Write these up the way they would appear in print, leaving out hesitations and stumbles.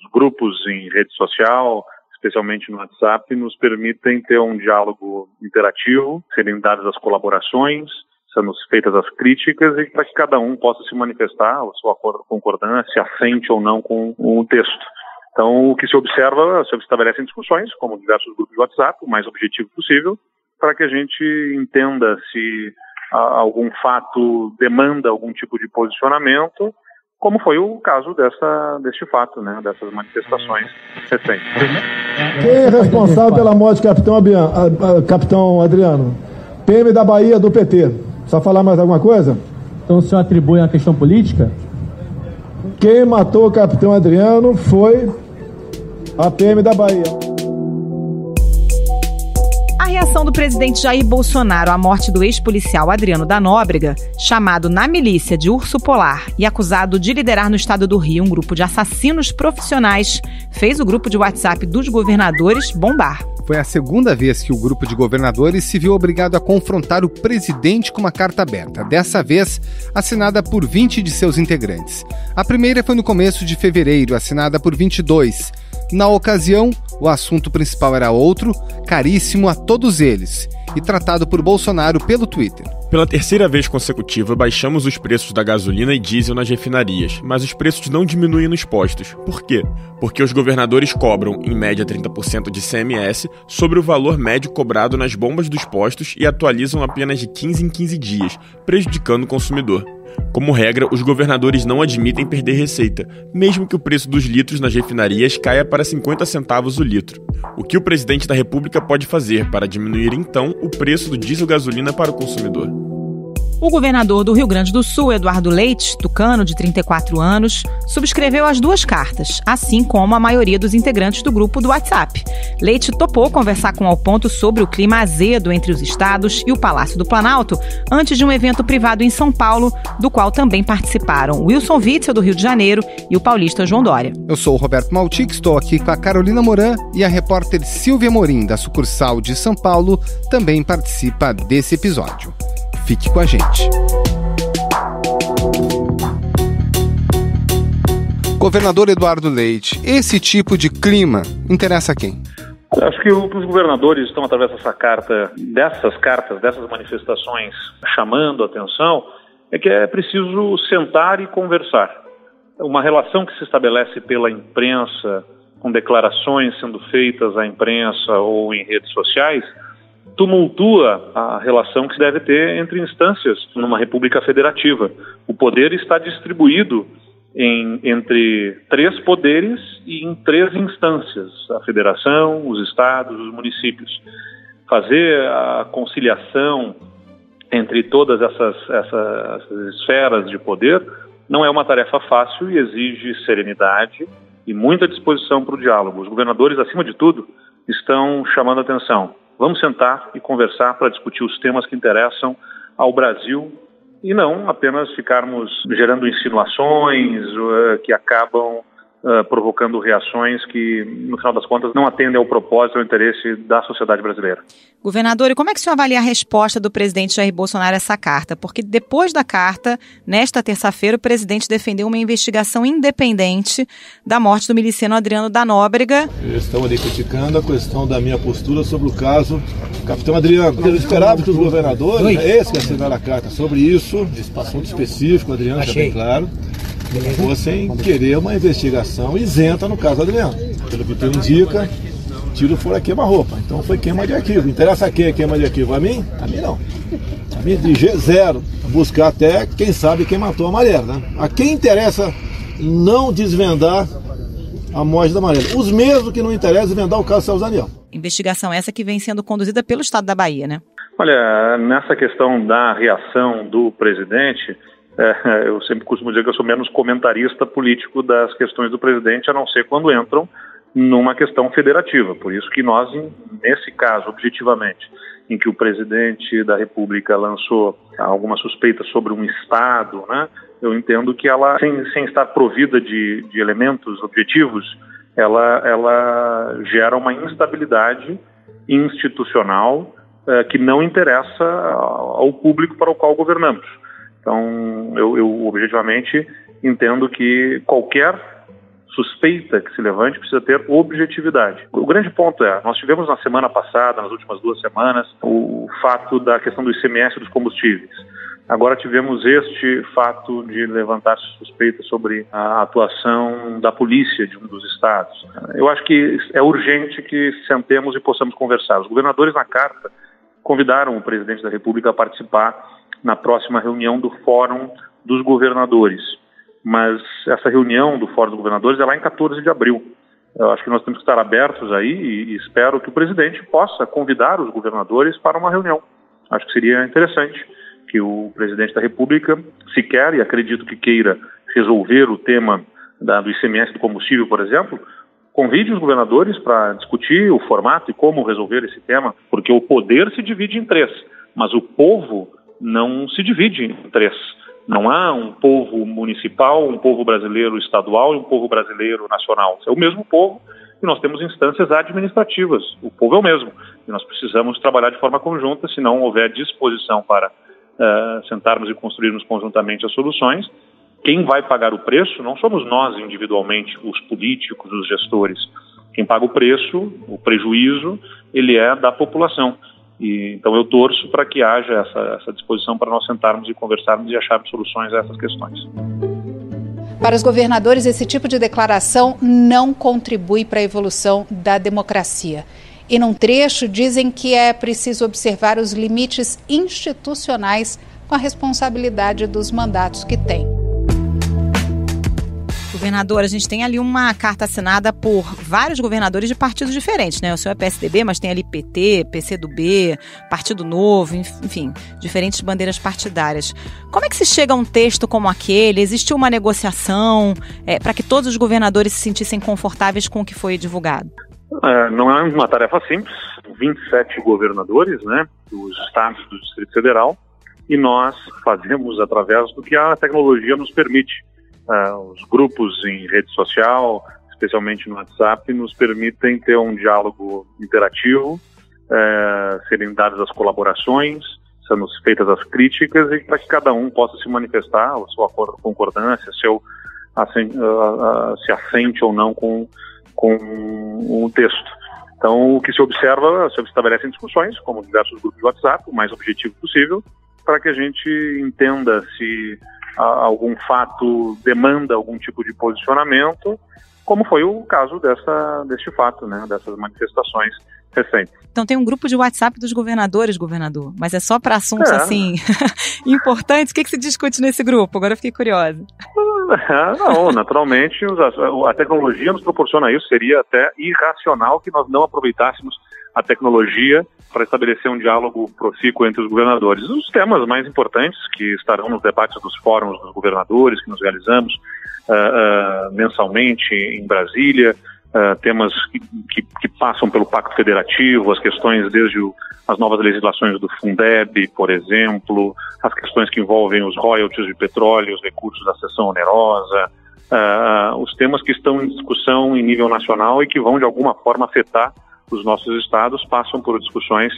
Os grupos em rede social, especialmente no WhatsApp, nos permitem ter um diálogo interativo, serem dadas as colaborações, sendo feitas as críticas e para que cada um possa se manifestar a sua concordância, se assente ou não com o texto. Então, o que se observa, se estabelecem discussões, como diversos grupos de WhatsApp, o mais objetivo possível, para que a gente entenda se algum fato demanda algum tipo de posicionamento, como foi o caso deste fato, né, dessas manifestações recentes. Quem é responsável pela morte do Capitão Adriano? PM da Bahia do PT. Só falar mais alguma coisa? Então o senhor atribui a questão política? Quem matou o Capitão Adriano foi a PM da Bahia. A reação do presidente Jair Bolsonaro à morte do ex-policial Adriano da Nóbrega, chamado na milícia de Urso Polar e acusado de liderar no estado do Rio um grupo de assassinos profissionais, fez o grupo de WhatsApp dos governadores bombar. Foi a segunda vez que o grupo de governadores se viu obrigado a confrontar o presidente com uma carta aberta, dessa vez assinada por 20 de seus integrantes. A primeira foi no começo de fevereiro, assinada por 22. Na ocasião, o assunto principal era outro, caríssimo a todos eles, e tratado por Bolsonaro pelo Twitter. Pela terceira vez consecutiva, baixamos os preços da gasolina e diesel nas refinarias, mas os preços não diminuem nos postos. Por quê? Porque os governadores cobram, em média, 30% de CMS sobre o valor médio cobrado nas bombas dos postos e atualizam apenas de 15 em 15 dias, prejudicando o consumidor. Como regra, os governadores não admitem perder receita, mesmo que o preço dos litros nas refinarias caia para 50 centavos o litro. O que o presidente da República pode fazer para diminuir, então, o preço do diesel gasolina para o consumidor? O governador do Rio Grande do Sul, Eduardo Leite, tucano de 34 anos, subscreveu as duas cartas, assim como a maioria dos integrantes do grupo do WhatsApp. Leite topou conversar com Ao Ponto sobre o clima azedo entre os estados e o Palácio do Planalto antes de um evento privado em São Paulo, do qual também participaram Wilson Witzel, do Rio de Janeiro, e o paulista João Dória. Eu sou o Roberto Maltic, estou aqui com a Carolina Moran e a repórter Silvia Morim, da sucursal de São Paulo, também participa desse episódio. Fique com a gente. Governador Eduardo Leite, esse tipo de clima interessa a quem? Acho que os governadores estão, através dessas cartas, dessas manifestações, chamando a atenção, é que é preciso sentar e conversar. Uma relação que se estabelece pela imprensa, com declarações sendo feitas à imprensa ou em redes sociais, tumultua a relação que se deve ter entre instâncias numa república federativa. O poder está distribuído entre 3 poderes e em 3 instâncias: a federação, os estados, os municípios. Fazer a conciliação entre todas essas esferas de poder não é uma tarefa fácil e exige serenidade e muita disposição para o diálogo. Os governadores, acima de tudo, estão chamando a atenção. Vamos sentar e conversar para discutir os temas que interessam ao Brasil e não apenas ficarmos gerando insinuações que acabam provocando reações que, no final das contas, não atendem ao propósito e ao interesse da sociedade brasileira. Governador, e como é que o senhor avalia a resposta do presidente Jair Bolsonaro a essa carta? Porque depois da carta, nesta terça-feira, o presidente defendeu uma investigação independente da morte do miliciano Adriano da Nóbrega. Eles estão ali criticando a questão da minha postura sobre o caso Capitão Adriano. Eu esperava que os governadores, esse que assinaram a carta sobre isso, esse assunto específico, Adriano, já bem claro, fossem querer uma investigação isenta no caso Adriano. Pelo que tudo indica, tiro fora queima-roupa. Então foi queima de arquivo. Interessa a quem é queima de arquivo? A mim? A mim não. A mim de G0. Buscar até, quem sabe, quem matou a Marielle, né? A quem interessa não desvendar a morte da Marielle? Os mesmos que não interessam desvendar o caso Celso Daniel. Investigação essa que vem sendo conduzida pelo Estado da Bahia, né? Olha, nessa questão da reação do presidente, eu sempre costumo dizer que eu sou menos comentarista político das questões do presidente, a não ser quando entram numa questão federativa. Por isso que nós, nesse caso, objetivamente, em que o presidente da República lançou alguma suspeita sobre um Estado, né, eu entendo que ela, sem estar provida de elementos objetivos, ela gera uma instabilidade institucional que não interessa ao público para o qual governamos. Então, eu objetivamente entendo que qualquer suspeita que se levante precisa ter objetividade. O grande ponto nós tivemos na semana passada, nas últimas 2 semanas, o fato da questão do ICMS dos combustíveis. Agora tivemos este fato de levantar suspeitas sobre a atuação da polícia de um dos estados. Eu acho que é urgente que sentemos e possamos conversar. Os governadores, na carta, convidaram o presidente da República a participar na próxima reunião do Fórum dos Governadores. Mas essa reunião do Fórum dos Governadores é lá em 14 de abril. Eu acho que nós temos que estar abertos aí e espero que o presidente possa convidar os governadores para uma reunião. Acho que seria interessante que o presidente da República, se quer, e acredito que queira, resolver o tema do ICMS do combustível, por exemplo, convide os governadores para discutir o formato e como resolver esse tema, porque o poder se divide em 3, mas o povo não se divide em 3. Não há um povo municipal, um povo brasileiro estadual e um povo brasileiro nacional. É o mesmo povo e nós temos instâncias administrativas. O povo é o mesmo e nós precisamos trabalhar de forma conjunta, se não houver disposição para sentarmos e construirmos conjuntamente as soluções. Quem vai pagar o preço não somos nós individualmente, os políticos, os gestores. Quem paga o preço, o prejuízo, ele é da população. Então eu torço para que haja essa disposição para nós sentarmos e conversarmos e acharmos soluções a essas questões. Para os governadores, esse tipo de declaração não contribui para a evolução da democracia. E num trecho dizem que é preciso observar os limites institucionais com a responsabilidade dos mandatos que têm. Governador, a gente tem ali uma carta assinada por vários governadores de partidos diferentes, né? O senhor é PSDB, mas tem ali PT, PCdoB, Partido Novo, enfim, diferentes bandeiras partidárias. Como é que se chega a um texto como aquele? Existiu uma negociação para que todos os governadores se sentissem confortáveis com o que foi divulgado? Não é uma tarefa simples, 27 governadores, né, dos estados do Distrito Federal, e nós fazemos através do que a tecnologia nos permite. Os grupos em rede social, especialmente no WhatsApp, nos permitem ter um diálogo interativo, serem dadas as colaborações, sendo feitas as críticas e para que cada um possa se manifestar a sua concordância, se assente ou não com o texto. Então, o que se observa, se estabelecem discussões, como diversos grupos de WhatsApp, o mais objetivo possível, para que a gente entenda se algum fato demanda algum tipo de posicionamento, como foi o caso deste fato, né, dessas manifestações recentes. Então tem um grupo de WhatsApp dos governadores, governador, mas é só para assuntos assim importantes? O que se discute nesse grupo? Agora eu fiquei curiosa. Não, naturalmente a tecnologia nos proporciona isso. Seria até irracional que nós não aproveitássemos a tecnologia para estabelecer um diálogo profícuo entre os governadores. Os temas mais importantes que estarão nos debates dos fóruns dos governadores que nós realizamos mensalmente em Brasília, temas que passam pelo Pacto Federativo, as questões desde as novas legislações do Fundeb, por exemplo, as questões que envolvem os royalties de petróleo, os recursos da cessão onerosa, os temas que estão em discussão em nível nacional e que vão de alguma forma afetar os nossos estados, passam por discussões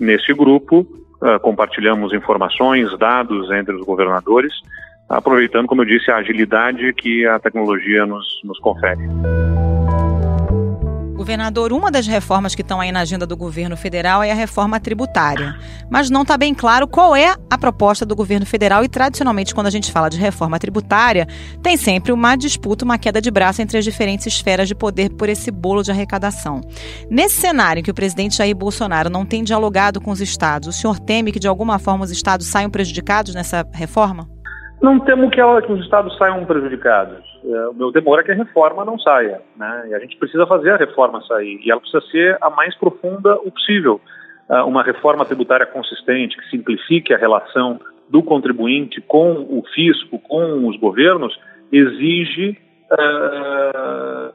nesse grupo, compartilhamos informações, dados entre os governadores, aproveitando, como eu disse, a agilidade que a tecnologia nos confere. Governador, uma das reformas que estão aí na agenda do governo federal é a reforma tributária. Mas não está bem claro qual é a proposta do governo federal e, tradicionalmente, quando a gente fala de reforma tributária, tem sempre uma disputa, uma queda de braço entre as diferentes esferas de poder por esse bolo de arrecadação. Nesse cenário em que o presidente Jair Bolsonaro não tem dialogado com os estados, o senhor teme que, de alguma forma, os estados saiam prejudicados nessa reforma? Não temo que os estados saiam prejudicados. O meu temor é que a reforma não saia, né? E a gente precisa fazer a reforma sair. E ela precisa ser a mais profunda o possível. Uma reforma tributária consistente, que simplifique a relação do contribuinte com o fisco, com os governos, exige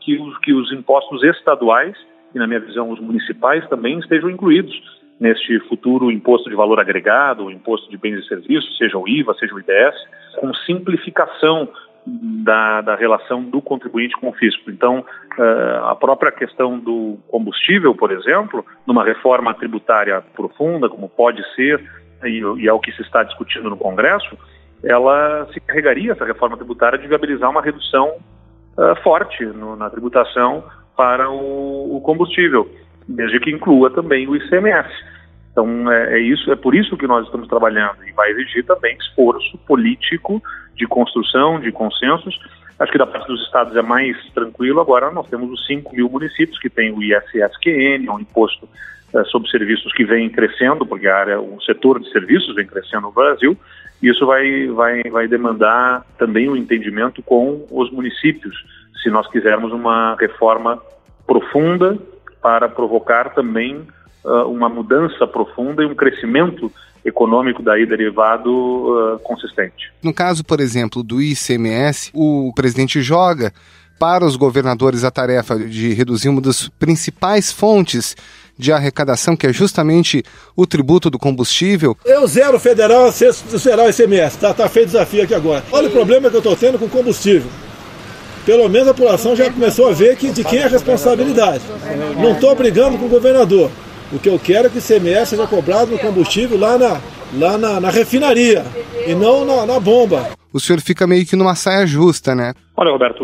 que os impostos estaduais, e na minha visão os municipais também, estejam incluídos neste futuro imposto de valor agregado, o imposto de bens e serviços, seja o IVA, seja o IDS, com simplificação da relação do contribuinte com o fisco. Então, a própria questão do combustível, por exemplo, numa reforma tributária profunda, como pode ser, e é o que se está discutindo no Congresso, ela se carregaria, essa reforma tributária, de viabilizar uma redução forte na tributação para o combustível, desde que inclua também o ICMS. Então é por isso que nós estamos trabalhando, e vai exigir também esforço político de construção de consensos. Acho que da parte dos estados é mais tranquilo. Agora nós temos os 5 mil municípios que têm o ISSQN, um imposto sobre serviços que vem crescendo, porque o setor de serviços vem crescendo no Brasil. Isso vai demandar também um entendimento com os municípios, se nós quisermos uma reforma profunda para provocar também uma mudança profunda e um crescimento econômico daí derivado consistente. No caso, por exemplo, do ICMS, o presidente joga para os governadores a tarefa de reduzir uma das principais fontes de arrecadação, que é justamente o tributo do combustível. Eu zero federal, você zerar o ICMS, tá feito o desafio aqui agora. Olha o problema que eu estou tendo com combustível. Pelo menos a população já começou a ver de quem é a responsabilidade. Não estou brigando com o governador. O que eu quero é que o ICMS seja cobrado no combustível lá na refinaria e não na bomba. O senhor fica meio que numa saia justa, né? Olha, Roberto,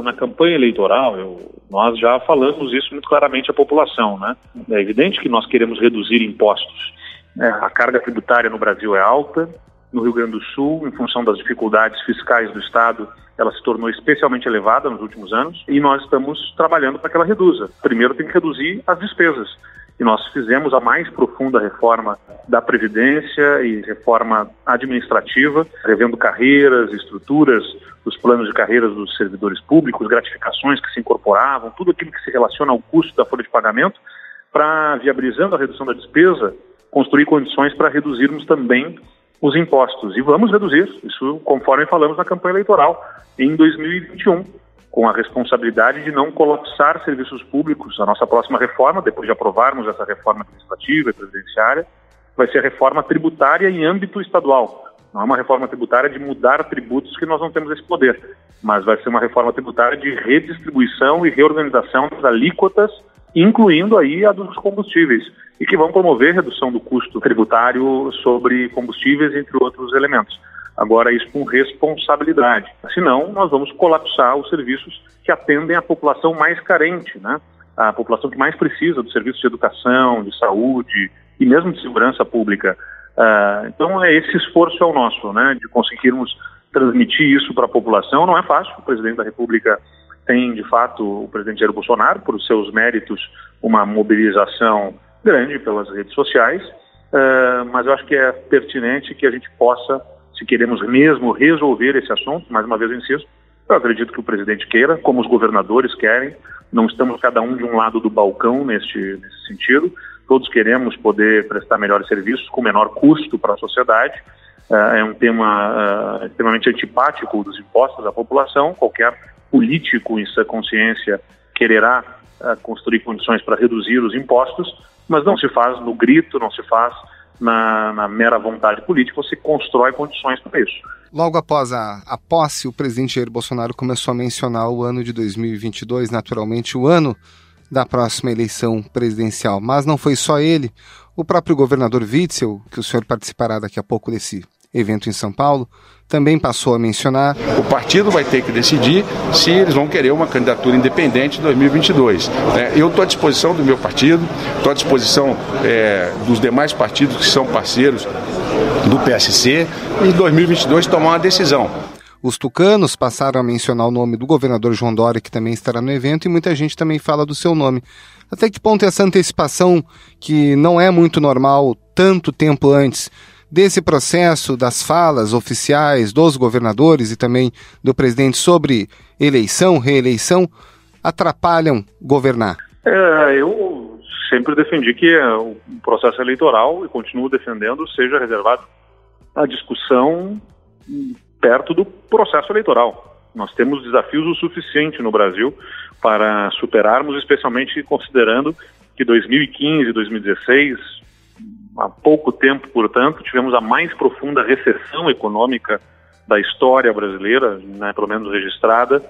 na campanha eleitoral, nós já falamos isso muito claramente à população, né? É evidente que nós queremos reduzir impostos. A carga tributária no Brasil é alta. No Rio Grande do Sul, em função das dificuldades fiscais do Estado, ela se tornou especialmente elevada nos últimos anos e nós estamos trabalhando para que ela reduza. Primeiro tem que reduzir as despesas. E nós fizemos a mais profunda reforma da Previdência e reforma administrativa, revendo carreiras, estruturas, os planos de carreiras dos servidores públicos, gratificações que se incorporavam, tudo aquilo que se relaciona ao custo da folha de pagamento, para, viabilizando a redução da despesa, construir condições para reduzirmos também os impostos. E vamos reduzir, isso conforme falamos na campanha eleitoral, em 2021. Com a responsabilidade de não colapsar serviços públicos. A nossa próxima reforma, depois de aprovarmos essa reforma administrativa e previdenciária, vai ser a reforma tributária em âmbito estadual. Não é uma reforma tributária de mudar tributos, que nós não temos esse poder, mas vai ser uma reforma tributária de redistribuição e reorganização das alíquotas, incluindo aí a dos combustíveis, e que vão promover redução do custo tributário sobre combustíveis, entre outros elementos. Agora, isso com responsabilidade. Senão, nós vamos colapsar os serviços que atendem a população mais carente, né? A população que mais precisa dos serviços de educação, de saúde e mesmo de segurança pública. Então, esse esforço é o nosso, né? De conseguirmos transmitir isso para a população. Não é fácil. O presidente da República tem, de fato, o presidente Jair Bolsonaro, por seus méritos, uma mobilização grande pelas redes sociais. Mas eu acho que é pertinente que a gente possa, se queremos mesmo resolver esse assunto, mais uma vez eu insisto, eu acredito que o presidente queira, como os governadores querem, não estamos cada um de um lado do balcão nesse sentido, todos queremos poder prestar melhores serviços com menor custo para a sociedade. É um tema extremamente antipático dos impostos à população. Qualquer político em sua consciência quererá construir condições para reduzir os impostos, mas não se faz no grito, não se faz na mera vontade política, você constrói condições para isso. Logo após a posse, o presidente Jair Bolsonaro começou a mencionar o ano de 2022, naturalmente o ano da próxima eleição presidencial. Mas não foi só ele, o próprio governador Witzel, que o senhor participará daqui a pouco desse evento em São Paulo, também passou a mencionar. O partido vai ter que decidir se eles vão querer uma candidatura independente em 2022. Eu estou à disposição do meu partido, estou à disposição dos demais partidos que são parceiros do PSC e em 2022 tomar uma decisão. Os tucanos passaram a mencionar o nome do governador João Dória, que também estará no evento, e muita gente também fala do seu nome. Até que ponto essa antecipação, que não é muito normal tanto tempo antes desse processo das falas oficiais dos governadores e também do presidente sobre eleição, reeleição, atrapalham governar? Eu sempre defendi que o processo eleitoral, e continuo defendendo, seja reservado à discussão perto do processo eleitoral. Nós temos desafios o suficiente no Brasil para superarmos, especialmente considerando que 2015 e 2016, há pouco tempo, portanto, tivemos a mais profunda recessão econômica da história brasileira, né, pelo menos registrada,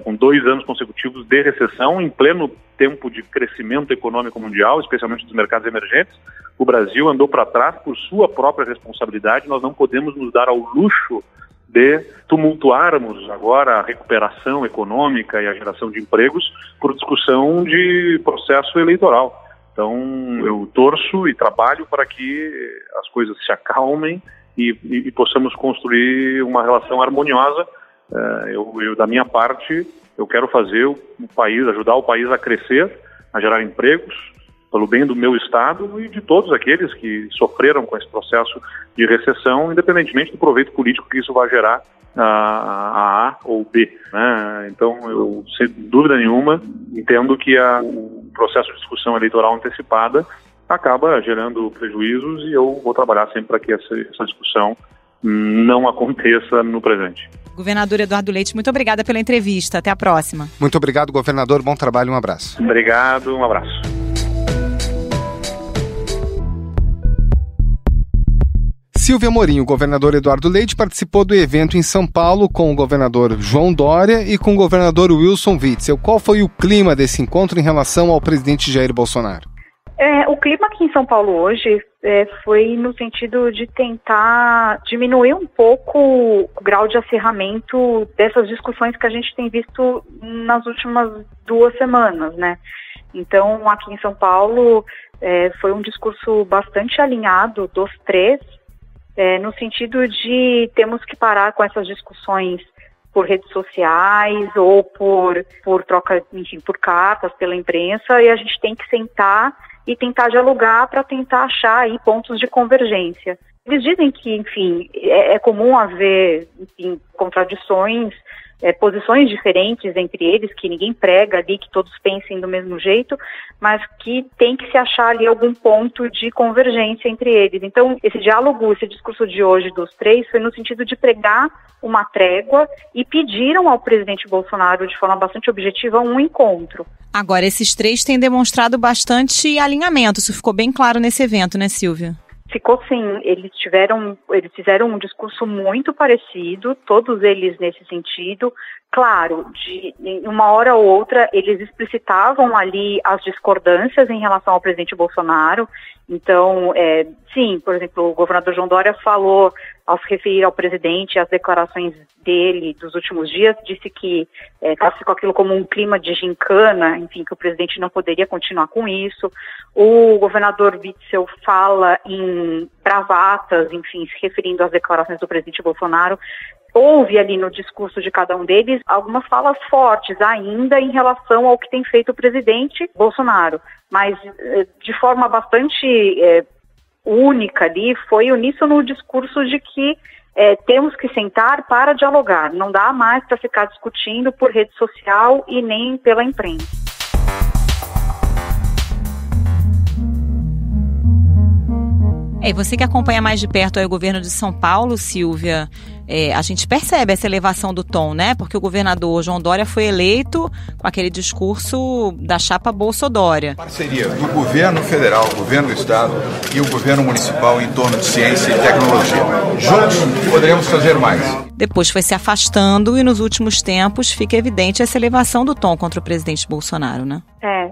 com 2 anos consecutivos de recessão, em pleno tempo de crescimento econômico mundial, especialmente dos mercados emergentes. O Brasil andou para trás por sua própria responsabilidade. Nós não podemos nos dar ao luxo de tumultuarmos agora a recuperação econômica e a geração de empregos por discussão de processo eleitoral. Então, eu torço e trabalho para que as coisas se acalmem e possamos construir uma relação harmoniosa. Eu, da minha parte, eu quero fazer o país, ajudar o país a crescer, a gerar empregos, pelo bem do meu Estado e de todos aqueles que sofreram com esse processo de recessão, independentemente do proveito político que isso vai gerar a A ou B, né? Então, eu, sem dúvida nenhuma, entendo que o processo de discussão eleitoral antecipada acaba gerando prejuízos e eu vou trabalhar sempre para que essa discussão não aconteça no presente. Governador Eduardo Leite, muito obrigada pela entrevista. Até a próxima. Muito obrigado, governador. Bom trabalho, um abraço. Obrigado, um abraço. Silvia Amorim, o governador Eduardo Leite, participou do evento em São Paulo com o governador João Dória e com o governador Wilson Witzel. Qual foi o clima desse encontro em relação ao presidente Jair Bolsonaro? O clima aqui em São Paulo hoje foi no sentido de tentar diminuir um pouco o grau de acirramento dessas discussões que a gente tem visto nas últimas 2 semanas, né? Então, aqui em São Paulo, foi um discurso bastante alinhado dos 3, no sentido de temos que parar com essas discussões por redes sociais ou por troca, enfim, por cartas pela imprensa, e a gente tem que sentar e tentar dialogar para tentar achar aí pontos de convergência. Eles dizem que, enfim, é comum haver, enfim, contradições, posições diferentes entre eles, que ninguém prega ali que todos pensem do mesmo jeito, mas que tem que se achar ali algum ponto de convergência entre eles. Então, esse diálogo, esse discurso de hoje dos 3 foi no sentido de pregar uma trégua e pediram ao presidente Bolsonaro, de forma bastante objetiva, um encontro. Agora, esses 3 têm demonstrado bastante alinhamento, isso ficou bem claro nesse evento, né, Silvia? Ficou sim, eles fizeram um discurso muito parecido, todos eles nesse sentido. Claro, de uma hora ou outra eles explicitavam ali as discordâncias em relação ao presidente Bolsonaro. Então, sim, por exemplo, o governador João Dória falou, ao se referir ao presidente, as declarações dele dos últimos dias, disse que classificou aquilo como um clima de gincana, enfim, que o presidente não poderia continuar com isso. O governador Witzel fala em bravatas, enfim, se referindo às declarações do presidente Bolsonaro. Houve ali no discurso de cada um deles algumas falas fortes ainda em relação ao que tem feito o presidente Bolsonaro, mas de forma bastante única ali, foi uníssono no discurso de que temos que sentar para dialogar, não dá mais para ficar discutindo por rede social e nem pela imprensa. E você que acompanha mais de perto aí o governo de São Paulo, Silvia, a gente percebe essa elevação do tom, né? Porque o governador João Dória foi eleito com aquele discurso da chapa Bolsodória. Parceria do governo federal, governo do estado e o governo municipal em torno de ciência e tecnologia. Juntos poderemos fazer mais. Depois foi se afastando e nos últimos tempos fica evidente essa elevação do tom contra o presidente Bolsonaro, né?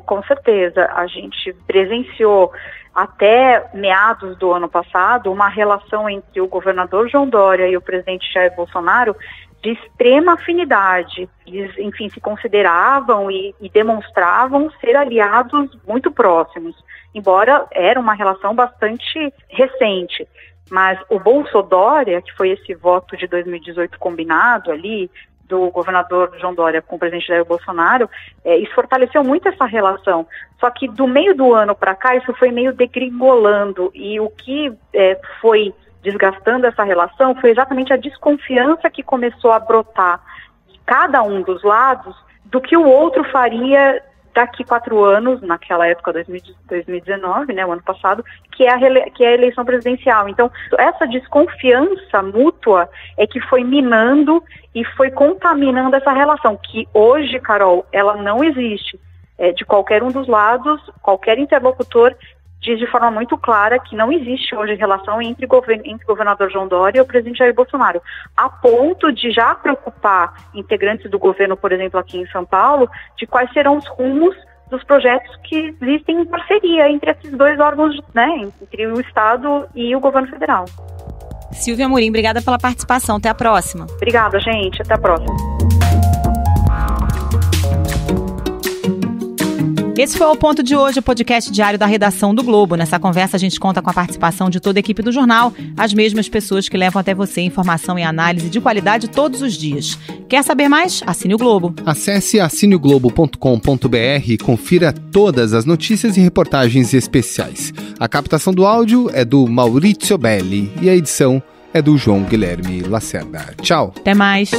Com certeza. A gente presenciou até meados do ano passado uma relação entre o governador João Dória e o presidente Jair Bolsonaro de extrema afinidade. Eles, enfim, se consideravam e demonstravam ser aliados muito próximos, embora era uma relação bastante recente. Mas o Bolsodória, que foi esse voto de 2018 combinado ali, do governador João Dória com o presidente Jair Bolsonaro, isso fortaleceu muito essa relação. Só que do meio do ano para cá, isso foi meio degringolando, e o que foi desgastando essa relação foi exatamente a desconfiança que começou a brotar de cada um dos lados do que o outro faria daqui 4 anos, naquela época, 2019, né, o ano passado, que é a eleição presidencial. Então, essa desconfiança mútua é que foi minando e foi contaminando essa relação, que hoje, Carol, ela não existe. De qualquer um dos lados, qualquer interlocutor diz de forma muito clara que não existe hoje relação entre o governador João Dória e o presidente Jair Bolsonaro, a ponto de já preocupar integrantes do governo, por exemplo, aqui em São Paulo, de quais serão os rumos dos projetos que existem em parceria entre esses dois órgãos, né, entre o Estado e o governo federal. Silvia Amorim, obrigada pela participação. Até a próxima. Obrigada, gente. Até a próxima. Esse foi o Ponto de Hoje, o podcast diário da redação do Globo. Nessa conversa a gente conta com a participação de toda a equipe do jornal, as mesmas pessoas que levam até você informação e análise de qualidade todos os dias. Quer saber mais? Assine o Globo. Acesse assineoglobo.com.br e confira todas as notícias e reportagens especiais. A captação do áudio é do Maurizio Belli e a edição é do João Guilherme Lacerda. Tchau. Até mais.